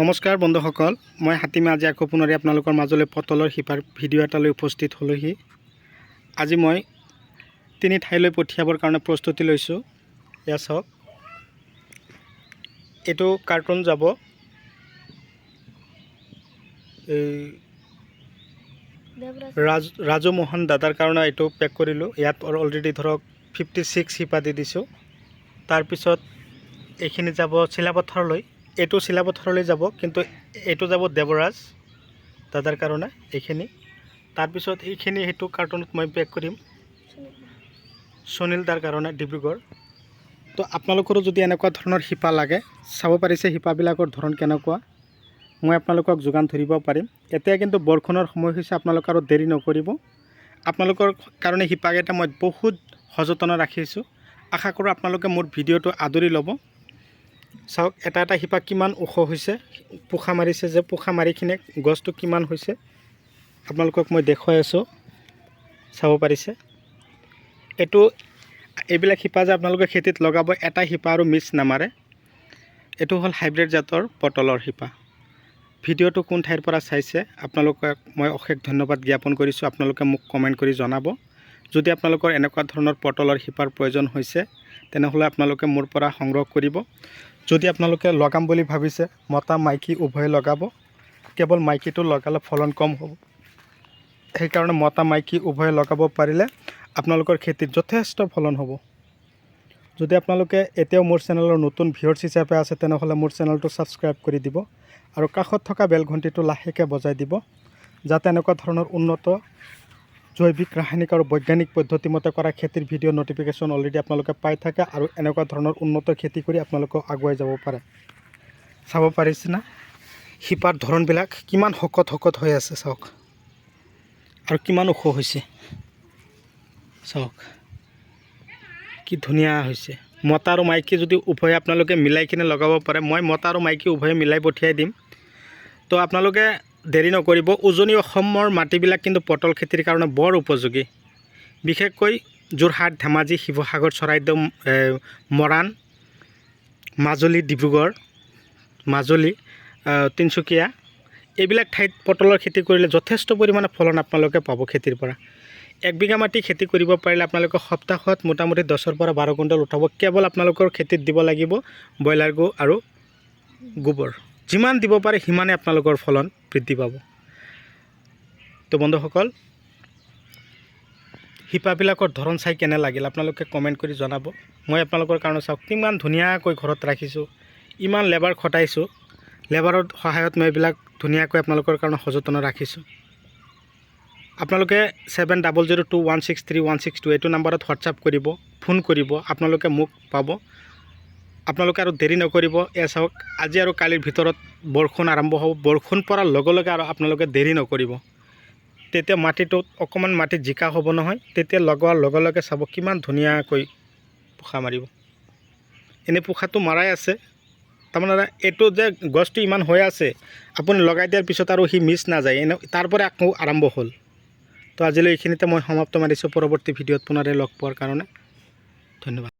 নমস্কাৰ বন্ধুসকল, মই হাতীমে আজি আকৌ পুনৰে আপোনালোকৰ মাজলৈ পটলৰ শিপাৰ ভিডিঅ' এটালৈ উপস্থিত হ'লোহি। আজি মই তিনি ঠাইলৈ পঠিয়াবৰ কাৰণে প্ৰস্তুতি লৈছোঁ। এয়া চাওক, এইটো কাৰ্টুন যাব এই ৰাজু মোহন দাদাৰ কাৰণে এইটো পেক কৰিলোঁ। ইয়াত অলৰেডি ধৰক 56 শিপা দি দিছোঁ। তাৰপিছত এইখিনি যাব চিলাপথাৰলৈ। এইটো চিলাপথাৰলৈ যাব, কিন্তু এইটো যাব দেৱৰাজ দাদাৰ কাৰণে এইখিনি। তাৰপিছত এইখিনি সেইটো কাৰ্টুনত মই পেক কৰিম সুনীল দাৰ কাৰণে ডিব্ৰুগড়। তো আপোনালোকৰো যদি এনেকুৱা ধৰণৰ শিপা লাগে, চাব পাৰিছে শিপাবিলাকৰ ধৰণ কেনেকুৱা, মই আপোনালোকক যোগান ধৰিব পাৰিম। এতিয়া কিন্তু বৰষুণৰ সময় হৈছে, আপোনালোক আৰু দেৰি নকৰিব। আপোনালোকৰ কাৰণে শিপাকেইটা মই বহুত সযতনে ৰাখিছোঁ। আশা কৰোঁ আপোনালোকে মোৰ ভিডিঅ'টো আদৰি ল'ব। চাওক, এটা এটা শিপা কিমান ওখ হৈছে, পোখা মাৰিছে যে, পোখা মাৰি কিনে গছটো কিমান হৈছে আপোনালোকক মই দেখুৱাই আছোঁ। চাব পাৰিছে, এইবিলাক শিপা যে আপোনালোকে খেতিত লগাব, এটা শিপা আৰু মিছ নামাৰে। এইটো হ'ল হাইব্ৰিড জাতৰ পটলৰ শিপা। ভিডিঅ'টো কোন ঠাইৰ পৰা চাইছে আপোনালোকক মই অশেষ ধন্যবাদ জ্ঞাপন কৰিছোঁ। আপোনালোকে মোক কমেণ্ট কৰি জনাব। যদি আপোনালোকৰ এনেকুৱা ধৰণৰ পটলৰ শিপাৰ প্ৰয়োজন হৈছে, তেনেহ'লে আপোনালোকে মোৰ পৰা সংগ্ৰহ কৰিব। যদি আপোনালোকে লগাম বুলি ভাবিছে, মতা মাইকী উভয়ে লগাব। কেৱল মাইকীটো লগালে ফলন কম হ'ব, সেইকাৰণে মতা মাইকী উভয়ে লগাব পাৰিলে আপোনালোকৰ খেতিত যথেষ্ট ফলন হ'ব। যদি আপোনালোকে এতিয়াও মোৰ চেনেলৰ নতুন ভিউৱাৰ্ছ হিচাপে আছে, তেনেহ'লে মোৰ চেনেলটো ছাবস্ক্ৰাইব কৰি দিব আৰু কাষত থকা বেল ঘণ্টিটো লাহেকৈ বজাই দিব, যাতে এনেকুৱা ধৰণৰ উন্নত জৈৱিক, ৰাসায়নিক আৰু বৈজ্ঞানিক পদ্ধতিমতে কৰা খেতিৰ ভিডিঅ' নটিফিকেশ্যন অলৰেডি আপোনালোকে পাই থাকে আৰু এনেকুৱা ধৰণৰ উন্নত খেতি কৰি আপোনালোকে আগুৱাই যাব পাৰে। চাব পাৰিছে না, শিপাৰ ধৰণবিলাক কিমান শকত শকত হৈ আছে চাওক, আৰু কিমান ওখ হৈছে চাওক, কি ধুনীয়া হৈছে। মতা আৰু মাইকী যদি উভয়ে আপোনালোকে মিলাই কিনে লগাব পাৰে, মই মতা আৰু মাইকী উভয়ে মিলাই পঠিয়াই দিম। তো আপোনালোকে দেৰি নকৰিব। উজনি অসমৰ মাটিবিলাক কিন্তু পটল খেতিৰ কাৰণে বৰ উপযোগী। বিশেষকৈ যোৰহাট, ধেমাজি, শিৱসাগৰ, চৰাইদেউ, মৰাণ, মাজুলী, ডিব্ৰুগড়, মাজুলী, তিনিচুকীয়া, এইবিলাক ঠাইত পটলৰ খেতি কৰিলে যথেষ্ট পৰিমাণে ফলন আপোনালোকে পাব খেতিৰ পৰা। 1 বিঘা মাটি খেতি কৰিব পাৰিলে আপোনালোকে সপ্তাহত মোটামুটি 10ৰ পৰা 12 কুইণ্টেল উঠাব। কেৱল আপোনালোকৰ খেতিত দিব লাগিব ব্ৰইলাৰ গু আৰু গোবৰ। যিমান দিব পাৰে সিমানে আপোনালোকৰ ফলন বৃদ্ধি পাব। তো বন্ধুসকল, শিপাবিলাকৰ ধৰণ চাই কেনে লাগিল আপোনালোকে কমেণ্ট কৰি জনাব। মই আপোনালোকৰ কাৰণে চাওক কিমান ধুনীয়াকৈ ঘৰত ৰাখিছোঁ, ইমান লেবাৰ খটাইছোঁ। লেবাৰৰ সহায়ত মই এইবিলাক ধুনীয়াকৈ আপোনালোকৰ কাৰণে সযতনে ৰাখিছোঁ। আপোনালোকে 7002163162 এইটো নাম্বাৰত হোৱাটছআপ কৰিব, ফোন কৰিব, আপোনালোকে মোক পাব। আপোনালোকে আৰু দেৰি নকৰিব। এয়া চাওক, আজি আৰু কালিৰ ভিতৰত বৰষুণ আৰম্ভ হ'ব। বৰষুণ পৰাৰ লগে লগে আৰু আপোনালোকে দেৰি নকৰিব। তেতিয়া মাটিটোত অকণমান মাটি জিকা হ'ব নহয়, তেতিয়া লগোৱাৰ লগে লগে চাব কিমান ধুনীয়াকৈ পোখা মাৰিব। এনেই পোখাটো মাৰাই আছে, তাৰমানে এইটো যে গছটো ইমান হৈ আছে, আপুনি লগাই দিয়াৰ পিছত আৰু সি মিছ নাযায়, তাৰ পৰা আকৌ আৰম্ভ হ'ল। তো আজিলৈ এইখিনিতে মই সমাপ্ত মাৰিছোঁ। পৰৱৰ্তী ভিডিঅ'ত পুনৰাই লগ পোৱাৰ কাৰণে ধন্যবাদ।